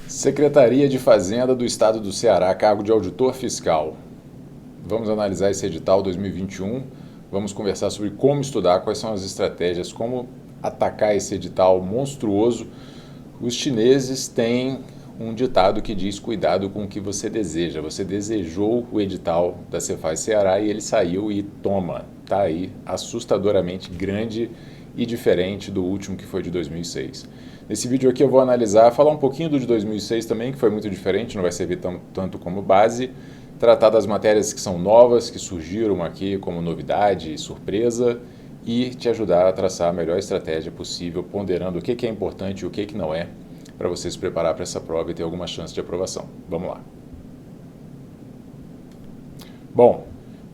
Secretaria de Fazenda do Estado do Ceará, cargo de auditor fiscal. Vamos analisar esse edital 2021. Vamos conversar sobre como estudar, quais são as estratégias, como atacar esse edital monstruoso. Os chineses têm um ditado que diz: cuidado com o que você deseja. Você desejou o edital da Cefaz Ceará e ele saiu e toma. Está aí assustadoramente grande e diferente do último, que foi de 2006. Nesse vídeo aqui eu vou analisar, falar um pouquinho do de 2006 também, que foi muito diferente, não vai servir tanto como base, tratar das matérias que são novas, que surgiram aqui como novidade e surpresa, e te ajudar a traçar a melhor estratégia possível, ponderando o que é importante e o que não é, para você se preparar para essa prova e ter alguma chance de aprovação. Vamos lá. Bom,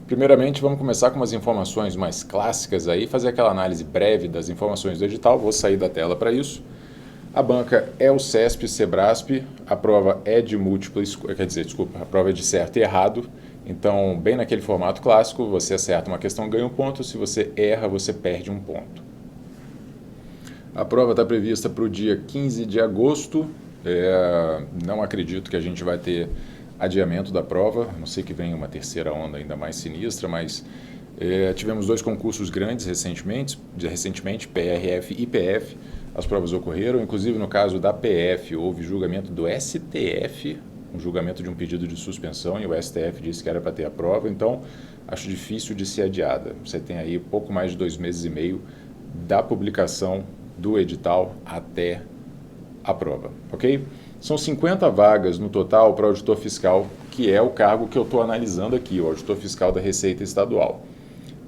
primeiramente vamos começar com umas informações mais clássicas aí, fazer aquela análise breve das informações do edital. Vou sair da tela para isso. A banca é o CESP, Sebrasp, a prova é de múltipla, a prova é de certo e errado. Então, bem naquele formato clássico, você acerta uma questão, ganha um ponto, se você erra, você perde um ponto. A prova está prevista para o dia 15 de agosto, não acredito que a gente vai ter adiamento da prova, a não sei que venha uma terceira onda ainda mais sinistra, mas tivemos dois concursos grandes recentemente, PRF e PF. As provas ocorreram, inclusive no caso da PF, houve julgamento do STF, um julgamento de um pedido de suspensão, e o STF disse que era para ter a prova, então acho difícil de ser adiada. Você tem aí pouco mais de 2 meses e meio da publicação do edital até a prova, ok? São 50 vagas no total para o auditor fiscal, que é o cargo que eu estou analisando aqui, o auditor fiscal da Receita Estadual.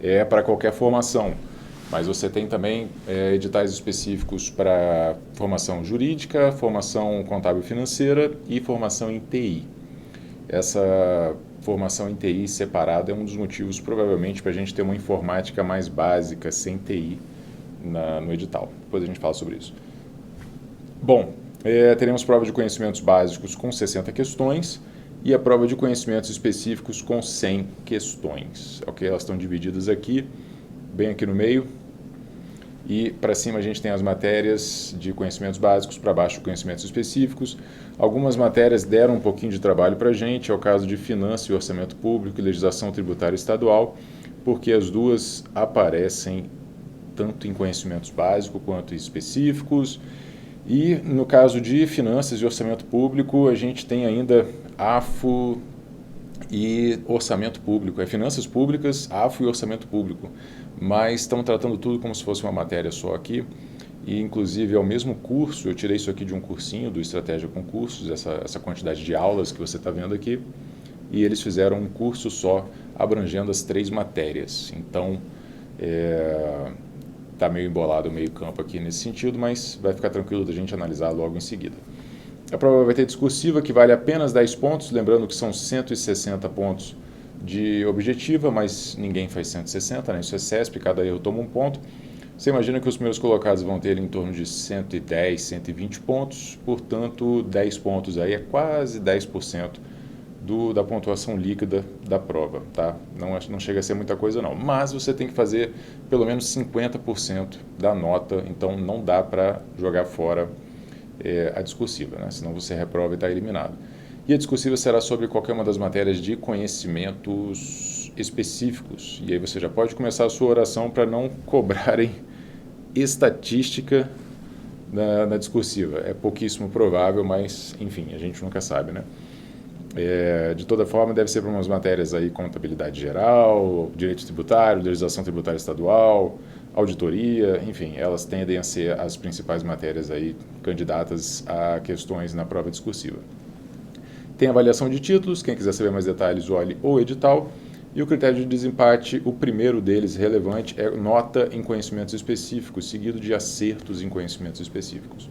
É para qualquer formação, mas você tem também editais específicos para formação jurídica, formação contábil financeira e formação em TI. Essa formação em TI separada é um dos motivos, provavelmente, para a gente ter uma informática mais básica, sem TI, no edital. Depois a gente fala sobre isso. Bom, teremos prova de conhecimentos básicos com 60 questões e a prova de conhecimentos específicos com 100 questões. Ok? Elas estão divididas aqui, bem aqui no meio, e para cima a gente tem as matérias de conhecimentos básicos, para baixo conhecimentos específicos. Algumas matérias deram um pouquinho de trabalho para a gente, é o caso de Finanças e Orçamento Público e Legislação Tributária Estadual, porque as duas aparecem tanto em conhecimentos básicos quanto específicos. E no caso de Finanças e Orçamento Público, a gente tem ainda AFO e Orçamento Público, Finanças Públicas, AFO e Orçamento Público, mas estão tratando tudo como se fosse uma matéria só aqui, e inclusive é o mesmo curso, eu tirei isso aqui de um cursinho do Estratégia Concursos, essa quantidade de aulas que você está vendo aqui, e eles fizeram um curso só, abrangendo as 3 matérias, então está meio embolado o meio campo aqui nesse sentido, mas vai ficar tranquilo da gente analisar logo em seguida. A prova vai ter discursiva, que vale apenas 10 pontos, lembrando que são 160 pontos de objetiva, mas ninguém faz 160, né? Isso é CESP, cada erro toma um ponto. Você imagina que os primeiros colocados vão ter em torno de 110, 120 pontos, portanto 10 pontos aí é quase 10% da pontuação líquida da prova, tá? Não chega a ser muita coisa não, mas você tem que fazer pelo menos 50% da nota, então não dá para jogar fora a discursiva, né? Senão você reprova e está eliminado. E a discursiva será sobre qualquer uma das matérias de conhecimentos específicos. E aí você já pode começar a sua oração para não cobrarem estatística na discursiva. É pouquíssimo provável, mas enfim, a gente nunca sabe, né? De toda forma, deve ser para umas matérias aí, contabilidade geral, direito tributário, legislação tributária estadual, auditoria, enfim, elas tendem a ser as principais matérias aí candidatas a questões na prova discursiva. Tem avaliação de títulos, quem quiser saber mais detalhes, olhe o edital. E o critério de desempate, o primeiro deles, relevante, é nota em conhecimentos específicos, seguido de acertos em conhecimentos específicos.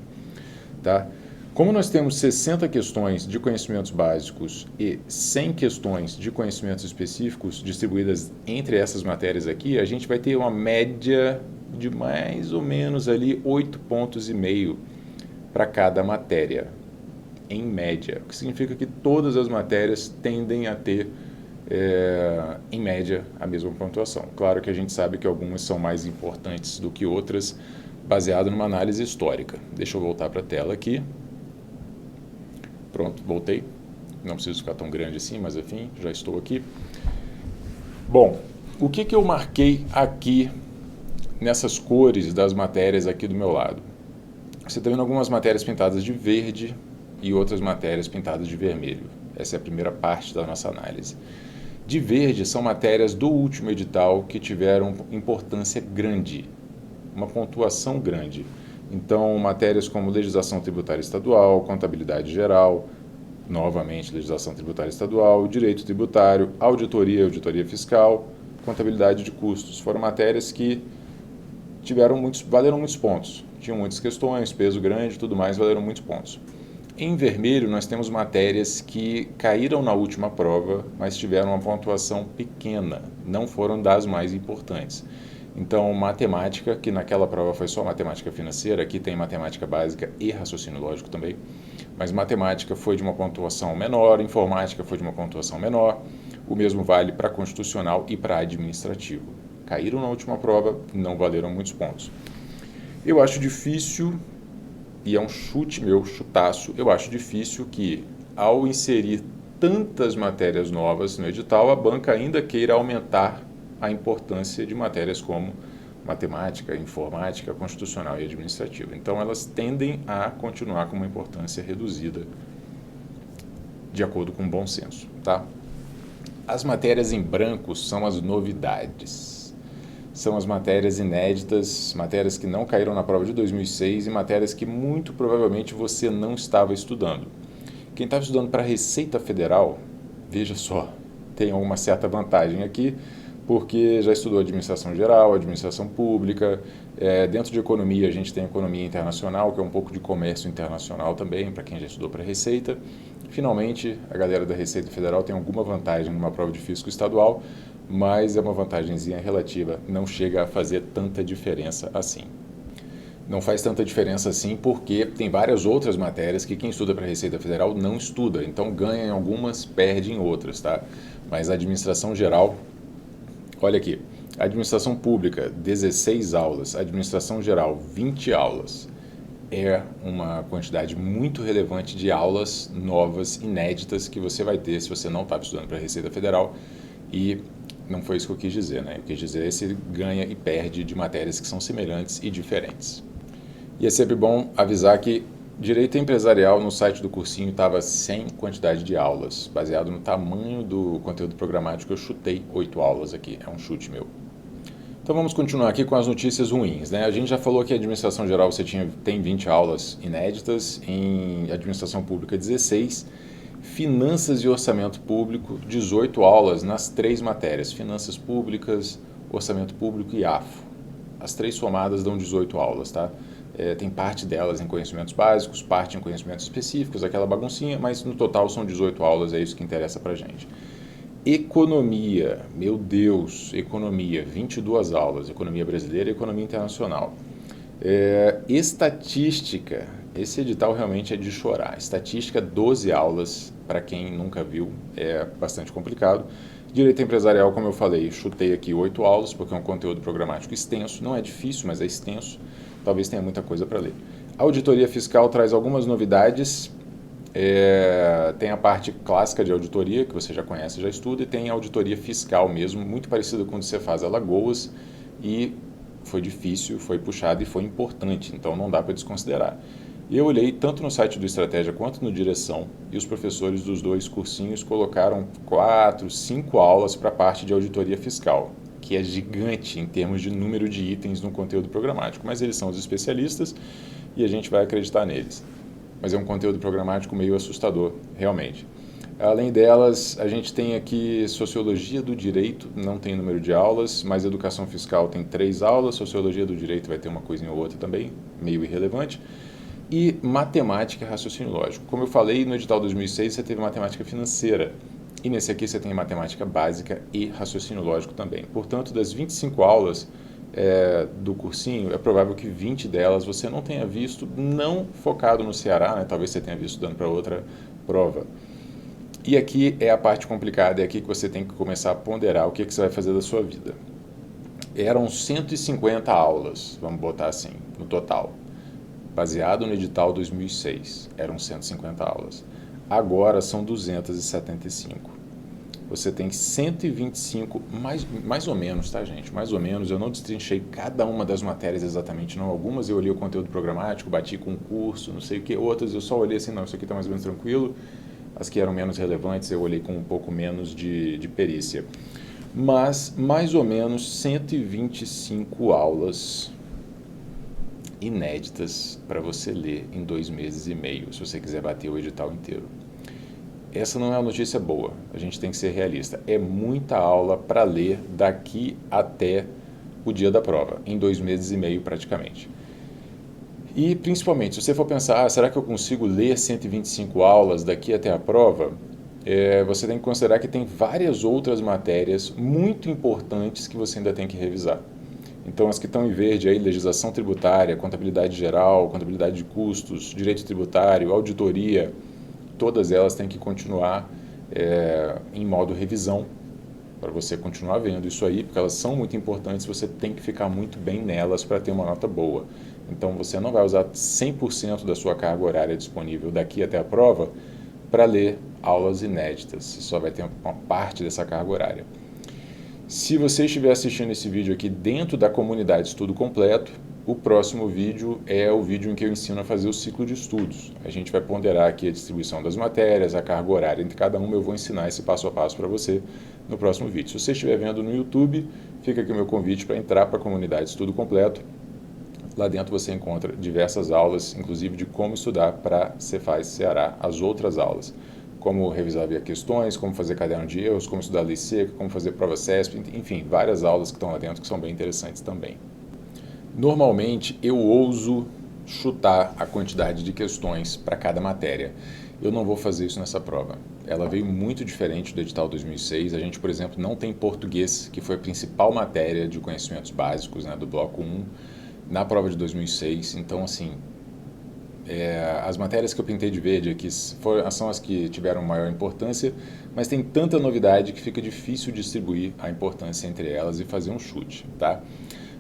Tá? Como nós temos 60 questões de conhecimentos básicos e 100 questões de conhecimentos específicos distribuídas entre essas matérias aqui, a gente vai ter uma média de mais ou menos ali 8,5 pontos para cada matéria, em média. O que significa que todas as matérias tendem a ter, em média, a mesma pontuação. Claro que a gente sabe que algumas são mais importantes do que outras, baseado numa análise histórica. Deixa eu voltar para a tela aqui. Pronto, voltei. Não preciso ficar tão grande assim, mas enfim, já estou aqui. Bom, o que eu marquei aqui nessas cores das matérias aqui do meu lado? Você está vendo algumas matérias pintadas de verde e outras matérias pintadas de vermelho. Essa é a primeira parte da nossa análise. De verde são matérias do último edital que tiveram importância grande, uma pontuação grande. Então, matérias como legislação tributária estadual, contabilidade geral, novamente legislação tributária estadual, direito tributário, auditoria e auditoria fiscal, contabilidade de custos, foram matérias que valeram muitos pontos. Tinham muitas questões, peso grande, tudo mais, valeram muitos pontos. Em vermelho, nós temos matérias que caíram na última prova, mas tiveram uma pontuação pequena, não foram das mais importantes. Então, matemática, que naquela prova foi só matemática financeira, aqui tem matemática básica e raciocínio lógico também, mas matemática foi de uma pontuação menor, informática foi de uma pontuação menor, o mesmo vale para constitucional e para administrativo. Caíram na última prova, não valeram muitos pontos. Eu acho difícil, e é um chute meu, chutaço, eu acho difícil que, ao inserir tantas matérias novas no edital, a banca ainda queira aumentar a importância de matérias como matemática, informática, constitucional e administrativa. Então, elas tendem a continuar com uma importância reduzida, de acordo com o bom senso, tá? As matérias em branco são as novidades. São as matérias inéditas, matérias que não caíram na prova de 2006 e matérias que muito provavelmente você não estava estudando. Quem estava estudando para a Receita Federal, veja só, tem uma certa vantagem aqui, porque já estudou administração geral, administração pública, dentro de economia a gente tem economia internacional, que é um pouco de comércio internacional também, para quem já estudou para a Receita. Finalmente, a galera da Receita Federal tem alguma vantagem numa prova de físico estadual, mas é uma vantagenzinha relativa, não chega a fazer tanta diferença assim. Não faz tanta diferença assim porque tem várias outras matérias que quem estuda para a Receita Federal não estuda, então ganha em algumas, perde em outras, tá? Mas a administração geral, olha aqui, administração pública, 16 aulas, administração geral, 20 aulas. É uma quantidade muito relevante de aulas novas, inéditas, que você vai ter se você não estava estudando para a Receita Federal. E não foi isso que eu quis dizer, né? Eu quis dizer se ganha e perde de matérias que são semelhantes e diferentes. E é sempre bom avisar que Direito Empresarial no site do cursinho estava sem quantidade de aulas. Baseado no tamanho do conteúdo programático, eu chutei 8 aulas aqui. É um chute meu. Então vamos continuar aqui com as notícias ruins, né? A gente já falou que em administração geral você tem 20 aulas inéditas, em administração pública 16, finanças e orçamento público 18 aulas nas 3 matérias, finanças públicas, orçamento público e AFO. As 3 somadas dão 18 aulas, tá? Tem parte delas em conhecimentos básicos, parte em conhecimentos específicos, aquela baguncinha, mas no total são 18 aulas, é isso que interessa pra gente. Economia, meu Deus, economia, 22 aulas, economia brasileira e economia internacional. Estatística, esse edital realmente é de chorar. Estatística, 12 aulas, para quem nunca viu, é bastante complicado. Direito empresarial, como eu falei, chutei aqui 8 aulas, porque é um conteúdo programático extenso, não é difícil, mas é extenso, talvez tenha muita coisa para ler. Auditoria fiscal traz algumas novidades. Tem a parte clássica de auditoria, que você já conhece, já estuda, e tem a auditoria fiscal mesmo, muito parecida com o que você faz a Alagoas, e foi difícil, foi puxado e foi importante, então não dá para desconsiderar. Eu olhei tanto no site do Estratégia quanto no Direção, e os professores dos 2 cursinhos colocaram 4, 5 aulas para a parte de auditoria fiscal, que é gigante em termos de número de itens no conteúdo programático, mas eles são os especialistas e a gente vai acreditar neles. Mas é um conteúdo programático meio assustador, realmente. Além delas, a gente tem aqui Sociologia do Direito, não tem número de aulas, mas Educação Fiscal tem 3 aulas, Sociologia do Direito vai ter uma coisinha ou outra também, meio irrelevante, e Matemática e Raciocínio Lógico. Como eu falei, no edital 2006 você teve Matemática Financeira, e nesse aqui você tem Matemática Básica e Raciocínio Lógico também. Portanto, das 25 aulas do cursinho, é provável que 20 delas você não tenha visto, não focado no Ceará, né? Talvez você tenha visto dando para outra prova. E aqui é a parte complicada, é aqui que você tem que começar a ponderar o que você vai fazer da sua vida. Eram 150 aulas, vamos botar assim, no total. Baseado no edital 2006, eram 150 aulas. agora são 275. Você tem 125, mais ou menos, tá, gente? Mais ou menos, eu não destrinchei cada uma das matérias exatamente, não. Algumas eu olhei o conteúdo programático, bati com o curso, não sei o que. Outras eu só olhei assim, não, isso aqui está mais ou menos tranquilo. As que eram menos relevantes eu olhei com um pouco menos de perícia. Mas, mais ou menos, 125 aulas inéditas para você ler em 2 meses e meio, se você quiser bater o edital inteiro. Essa não é uma notícia boa, a gente tem que ser realista. É muita aula para ler daqui até o dia da prova, em 2 meses e meio praticamente. E principalmente, se você for pensar, será que eu consigo ler 125 aulas daqui até a prova? Você tem que considerar que tem várias outras matérias muito importantes que você ainda tem que revisar. Então, as que estão em verde aí, legislação tributária, contabilidade geral, contabilidade de custos, direito tributário, auditoria, todas elas têm que continuar em modo revisão, para você continuar vendo isso aí, porque elas são muito importantes, você tem que ficar muito bem nelas para ter uma nota boa. Então, você não vai usar 100% da sua carga horária disponível daqui até a prova para ler aulas inéditas, você só vai ter uma parte dessa carga horária. Se você estiver assistindo esse vídeo aqui dentro da comunidade Estudo Completo, o próximo vídeo é o vídeo em que eu ensino a fazer o ciclo de estudos. A gente vai ponderar aqui a distribuição das matérias, a carga horária entre cada uma. Eu vou ensinar esse passo a passo para você no próximo vídeo. Se você estiver vendo no YouTube, fica aqui o meu convite para entrar para a comunidade Estudo Completo. Lá dentro você encontra diversas aulas, inclusive de como estudar para Cefaz Ceará, as outras aulas. Como revisar via questões, como fazer caderno de erros, como estudar lei seca, como fazer prova CESP, enfim, várias aulas que estão lá dentro que são bem interessantes também. Normalmente eu ouso chutar a quantidade de questões para cada matéria. Eu não vou fazer isso nessa prova. Ela veio muito diferente do edital 2006. A gente, por exemplo, não tem português, que foi a principal matéria de conhecimentos básicos, né, do bloco 1, na prova de 2006. Então, assim, as matérias que eu pintei de verde aqui são as que tiveram maior importância, mas tem tanta novidade que fica difícil distribuir a importância entre elas e fazer um chute, tá?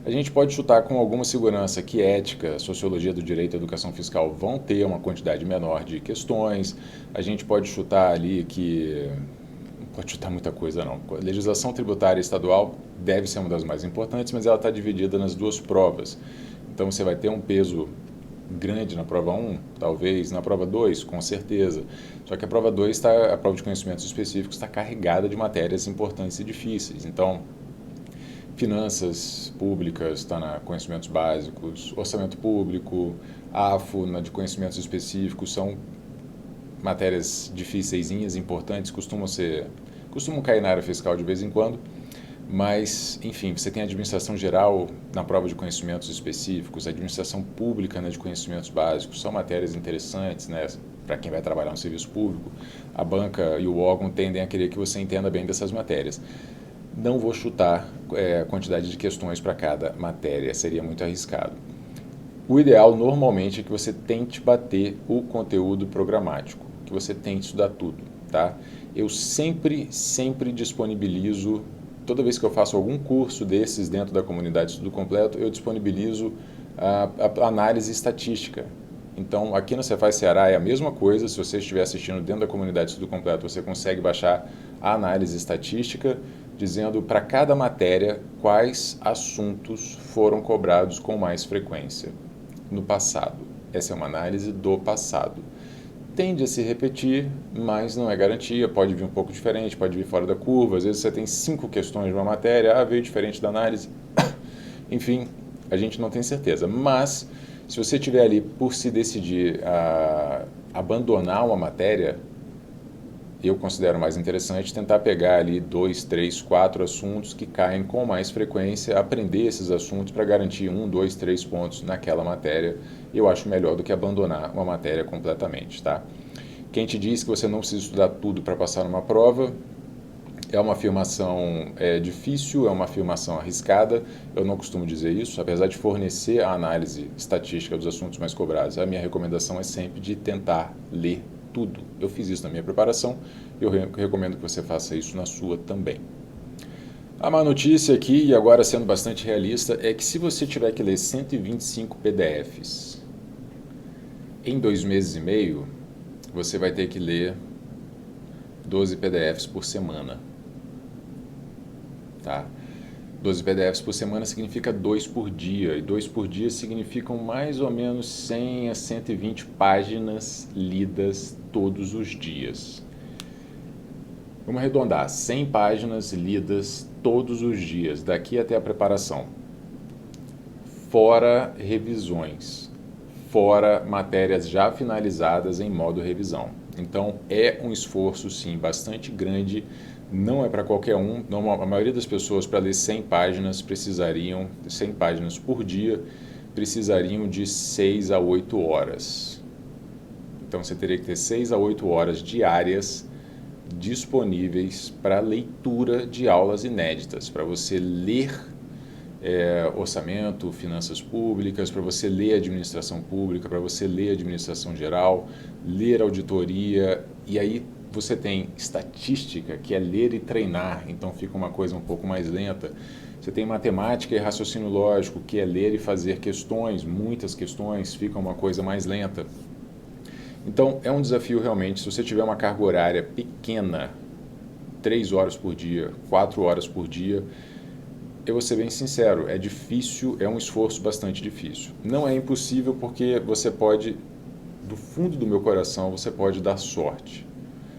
A gente pode chutar com alguma segurança que ética, sociologia do direito e educação fiscal vão ter uma quantidade menor de questões. A gente pode chutar ali que... Não pode chutar muita coisa, não. A legislação tributária estadual deve ser uma das mais importantes, mas ela está dividida nas duas provas. Então você vai ter um peso grande na prova 1, talvez, na prova 2, com certeza. Só que a prova 2, a prova de conhecimentos específicos, está carregada de matérias importantes e difíceis. Então, finanças públicas está na conhecimentos básicos, orçamento público, AFO na de conhecimentos específicos, são matérias difíceis, importantes, costumam cair na área fiscal de vez em quando, mas, enfim, você tem administração geral na prova de conhecimentos específicos, administração pública na de conhecimentos básicos, são matérias interessantes, né, para quem vai trabalhar no serviço público. A banca e o órgão tendem a querer que você entenda bem dessas matérias. Não vou chutar a quantidade de questões para cada matéria, seria muito arriscado. O ideal normalmente é que você tente bater o conteúdo programático, que você tente estudar tudo, tá? Eu sempre disponibilizo, toda vez que eu faço algum curso desses dentro da comunidade Estudo Completo, eu disponibilizo a análise estatística. Então, aqui no Cefaz Ceará é a mesma coisa. Se você estiver assistindo dentro da comunidade Estudo Completo, você consegue baixar a análise estatística, dizendo para cada matéria quais assuntos foram cobrados com mais frequência no passado. Essa é uma análise do passado. Tende a se repetir, mas não é garantia, pode vir um pouco diferente, pode vir fora da curva. Às vezes você tem 5 questões de uma matéria, veio diferente da análise. Enfim, a gente não tem certeza. Mas, se você tiver ali por se decidir a abandonar uma matéria, eu considero mais interessante tentar pegar ali 2, 3, 4 assuntos que caem com mais frequência, aprender esses assuntos para garantir 1, 2, 3 pontos naquela matéria. Eu acho melhor do que abandonar uma matéria completamente, tá? Quem te diz que você não precisa estudar tudo para passar numa prova é uma afirmação difícil, é uma afirmação arriscada. Eu não costumo dizer isso, apesar de fornecer a análise estatística dos assuntos mais cobrados. A minha recomendação é sempre de tentar ler tudo. Eu fiz isso na minha preparação e eu recomendo que você faça isso na sua também. A má notícia aqui, e agora sendo bastante realista, é que se você tiver que ler 125 PDFs em 2 meses e meio, você vai ter que ler 12 PDFs por semana. Tá? 12 PDFs por semana significa 2 por dia, e 2 por dia significam mais ou menos 100 a 120 páginas lidas todos os dias. Vamos arredondar, 100 páginas lidas todos os dias, daqui até a preparação. Fora revisões, fora matérias já finalizadas em modo revisão. Então é um esforço sim bastante grande, não é para qualquer um. A maioria das pessoas para ler 100 páginas precisariam, 100 páginas por dia, precisariam de 6 a 8 horas. Então você teria que ter 6 a 8 horas diárias disponíveis para leitura de aulas inéditas, para você ler orçamento, finanças públicas, para você ler administração pública, para você ler administração geral, ler auditoria, e aí você tem estatística, que é ler e treinar, então fica uma coisa um pouco mais lenta. Você tem matemática e raciocínio lógico, que é ler e fazer questões, muitas questões, fica uma coisa mais lenta. Então é um desafio realmente, se você tiver uma carga horária pequena, 3 horas por dia, 4 horas por dia, eu vou ser bem sincero, é difícil, é um esforço bastante difícil. Não é impossível porque você pode, do fundo do meu coração, você pode dar sorte.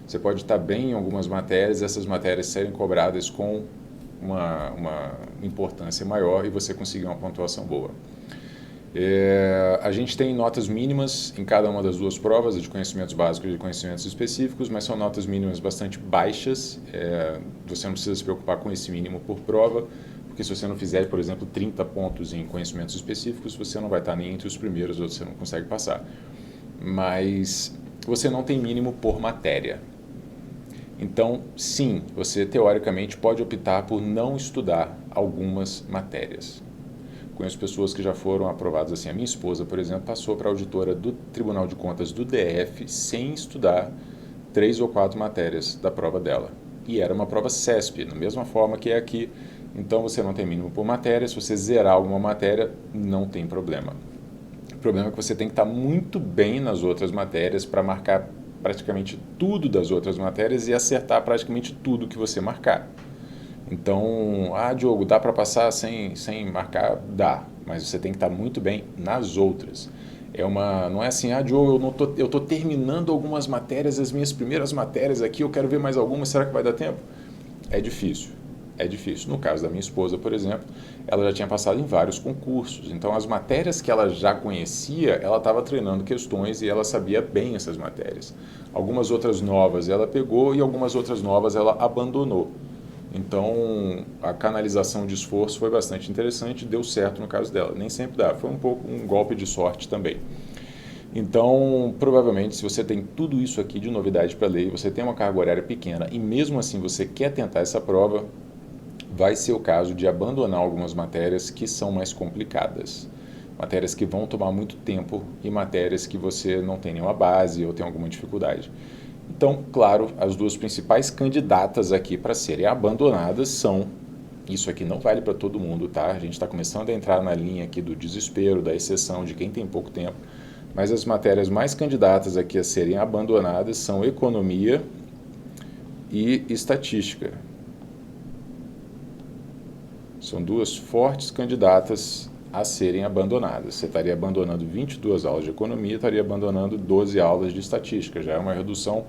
Você pode estar bem em algumas matérias, essas matérias serem cobradas com uma importância maior e você conseguir uma pontuação boa. A gente tem notas mínimas em cada uma das duas provas, de conhecimentos básicos e de conhecimentos específicos, mas são notas mínimas bastante baixas. Você não precisa se preocupar com esse mínimo por prova, porque se você não fizer, por exemplo, 30 pontos em conhecimentos específicos, você não vai estar nem entre os primeiros ou você não consegue passar. Mas você não tem mínimo por matéria. Então, sim, você teoricamente pode optar por não estudar algumas matérias. Conheço pessoas que já foram aprovadas assim. A minha esposa, por exemplo, passou para auditora do Tribunal de Contas do DF sem estudar 3 ou 4 matérias da prova dela. E era uma prova CESP, da mesma forma que é aqui. Então você não tem mínimo por matéria. Se você zerar alguma matéria, não tem problema. O problema é que você tem que estar muito bem nas outras matérias para marcar praticamente tudo das outras matérias e acertar praticamente tudo que você marcar. Então, Diogo, dá para passar sem marcar? Dá, mas você tem que estar muito bem nas outras. Não é assim, Diogo, eu estou terminando algumas matérias, as minhas primeiras matérias aqui, eu quero ver mais algumas, será que vai dar tempo? É difícil. É difícil. No caso da minha esposa, por exemplo, ela já tinha passado em vários concursos. Então, as matérias que ela já conhecia, ela estava treinando questões e ela sabia bem essas matérias. Algumas outras novas ela pegou e algumas outras novas ela abandonou. Então, a canalização de esforço foi bastante interessante, deu certo no caso dela. Nem sempre dá, foi um pouco um golpe de sorte também. Então, provavelmente, se você tem tudo isso aqui de novidade para ler, você tem uma carga horária pequena e mesmo assim você quer tentar essa prova, vai ser o caso de abandonar algumas matérias que são mais complicadas. Matérias que vão tomar muito tempo e matérias que você não tem nenhuma base ou tem alguma dificuldade. Então, claro, as duas principais candidatas aqui para serem abandonadas são, isso aqui não vale para todo mundo, tá? A gente está começando a entrar na linha aqui do desespero, da exceção de quem tem pouco tempo, mas as matérias mais candidatas aqui a serem abandonadas são economia e estatística. São duas fortes candidatas a serem abandonadas. Você estaria abandonando 22 aulas de economia, estaria abandonando 12 aulas de estatística. Já é uma redução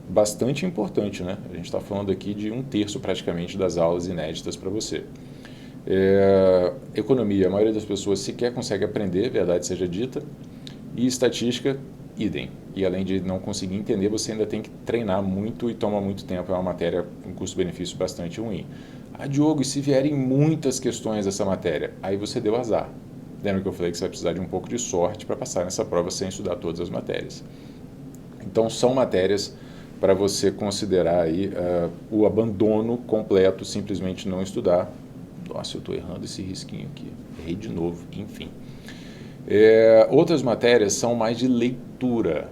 bastante importante, né? A gente está falando aqui de 1/3 praticamente das aulas inéditas para você. Economia, a maioria das pessoas sequer consegue aprender, verdade seja dita, e estatística, idem. E além de não conseguir entender, você ainda tem que treinar muito e toma muito tempo, é uma matéria com custo-benefício bastante ruim. Diogo, e se vierem muitas questões dessa matéria? Aí você deu azar. Lembra que eu falei que você vai precisar de um pouco de sorte para passar nessa prova sem estudar todas as matérias. Então, são matérias para você considerar aí o abandono completo, simplesmente não estudar. Nossa, eu estou errando esse risquinho aqui. Errei de novo, enfim. Outras matérias são mais de leitura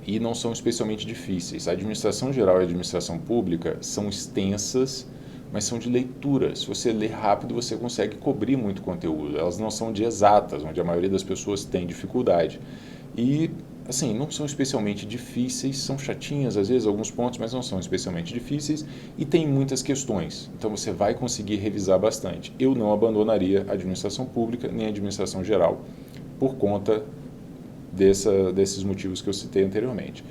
e não são especialmente difíceis. A administração geral e a administração pública são extensas, mas são de leitura. Se você ler rápido, você consegue cobrir muito conteúdo. Elas não são de exatas, onde a maioria das pessoas tem dificuldade. E assim, não são especialmente difíceis, são chatinhas às vezes alguns pontos, mas não são especialmente difíceis e tem muitas questões, então você vai conseguir revisar bastante. Eu não abandonaria a administração pública nem a administração geral por conta desses motivos que eu citei anteriormente.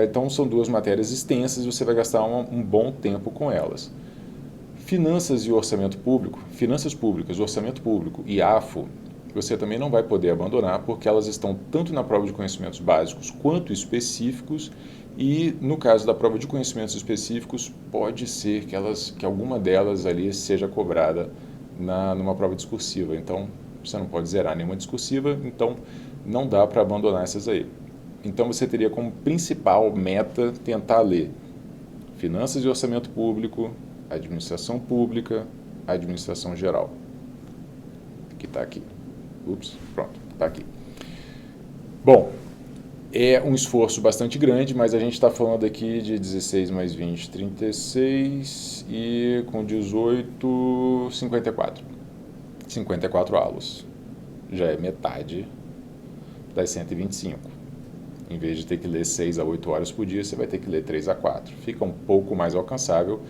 Então são duas matérias extensas e você vai gastar um bom tempo com elas. Finanças e orçamento público, finanças públicas, orçamento público e AFO, você também não vai poder abandonar porque elas estão tanto na prova de conhecimentos básicos quanto específicos e no caso da prova de conhecimentos específicos pode ser que alguma delas ali seja cobrada numa prova discursiva, então você não pode zerar nenhuma discursiva, então não dá para abandonar essas aí. Então você teria como principal meta tentar ler finanças e orçamento público, administração pública, administração geral, que está aqui. Ups, pronto, está aqui. Bom, é um esforço bastante grande, mas a gente está falando aqui de 16 mais 20, 36 e com 18, 54. 54 aulas. Já é metade das 125. Em vez de ter que ler 6 a 8 horas por dia, você vai ter que ler 3 a 4. Fica um pouco mais alcançável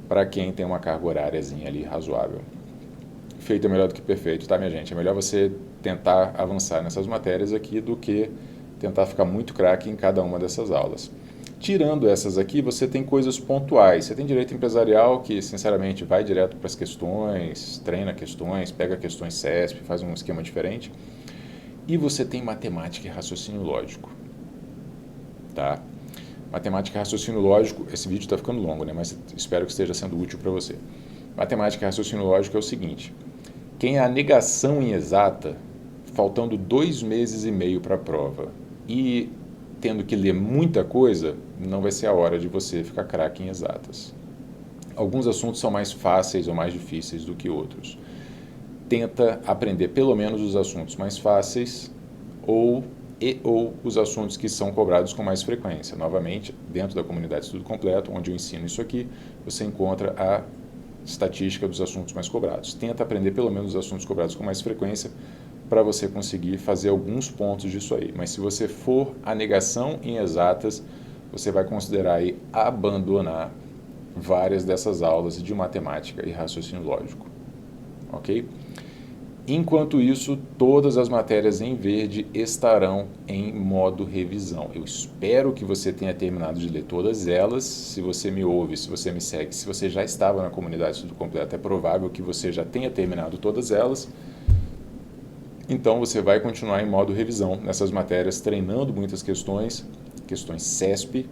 para quem tem uma carga horáriazinha ali razoável. Feito é melhor do que perfeito, tá, minha gente? É melhor você tentar avançar nessas matérias aqui do que tentar ficar muito craque em cada uma dessas aulas. Tirando essas aqui, você tem coisas pontuais. Você tem direito empresarial que, sinceramente, vai direto para as questões, treina questões, pega questões CESP, faz um esquema diferente. E você tem matemática e raciocínio lógico. Tá? Matemática e raciocínio lógico, esse vídeo está ficando longo, né? Mas espero que esteja sendo útil para você. Matemática e raciocínio lógico é o seguinte: quem é a negação em exata, faltando 2 meses e meio para a prova e tendo que ler muita coisa, não vai ser a hora de você ficar craque em exatas. Alguns assuntos são mais fáceis ou mais difíceis do que outros. Tenta aprender pelo menos os assuntos mais fáceis ou os assuntos que são cobrados com mais frequência. Novamente, dentro da comunidade de estudo completo, onde eu ensino isso aqui, você encontra a estatística dos assuntos mais cobrados. Tenta aprender pelo menos os assuntos cobrados com mais frequência para você conseguir fazer alguns pontos disso aí. Mas se você for a negação em exatas, você vai considerar aí abandonar várias dessas aulas de matemática e raciocínio lógico. Ok? Enquanto isso, todas as matérias em verde estarão em modo revisão. Eu espero que você tenha terminado de ler todas elas. Se você me ouve, se você me segue, se você já estava na comunidade Estudo Completo, é provável que você já tenha terminado todas elas. Então, você vai continuar em modo revisão nessas matérias, treinando muitas questões CESP,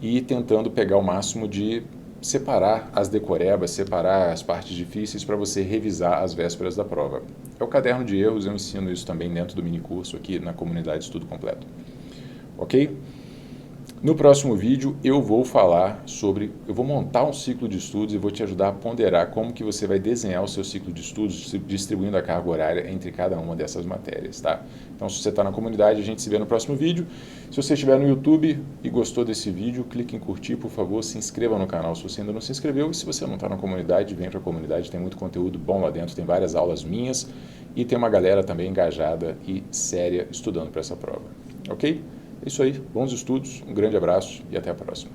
e tentando pegar o máximo de separar as decorebas, separar as partes difíceis para você revisar às vésperas da prova. É o caderno de erros, eu ensino isso também dentro do minicurso aqui na comunidade Estudo Completo. Ok? No próximo vídeo eu vou montar um ciclo de estudos e vou te ajudar a ponderar como que você vai desenhar o seu ciclo de estudos, distribuindo a carga horária entre cada uma dessas matérias, tá? Então, se você está na comunidade, a gente se vê no próximo vídeo. Se você estiver no YouTube e gostou desse vídeo, clique em curtir, por favor, se inscreva no canal se você ainda não se inscreveu. E se você não está na comunidade, vem para a comunidade, tem muito conteúdo bom lá dentro, tem várias aulas minhas e tem uma galera também engajada e séria estudando para essa prova, ok? É isso aí, bons estudos, um grande abraço e até a próxima.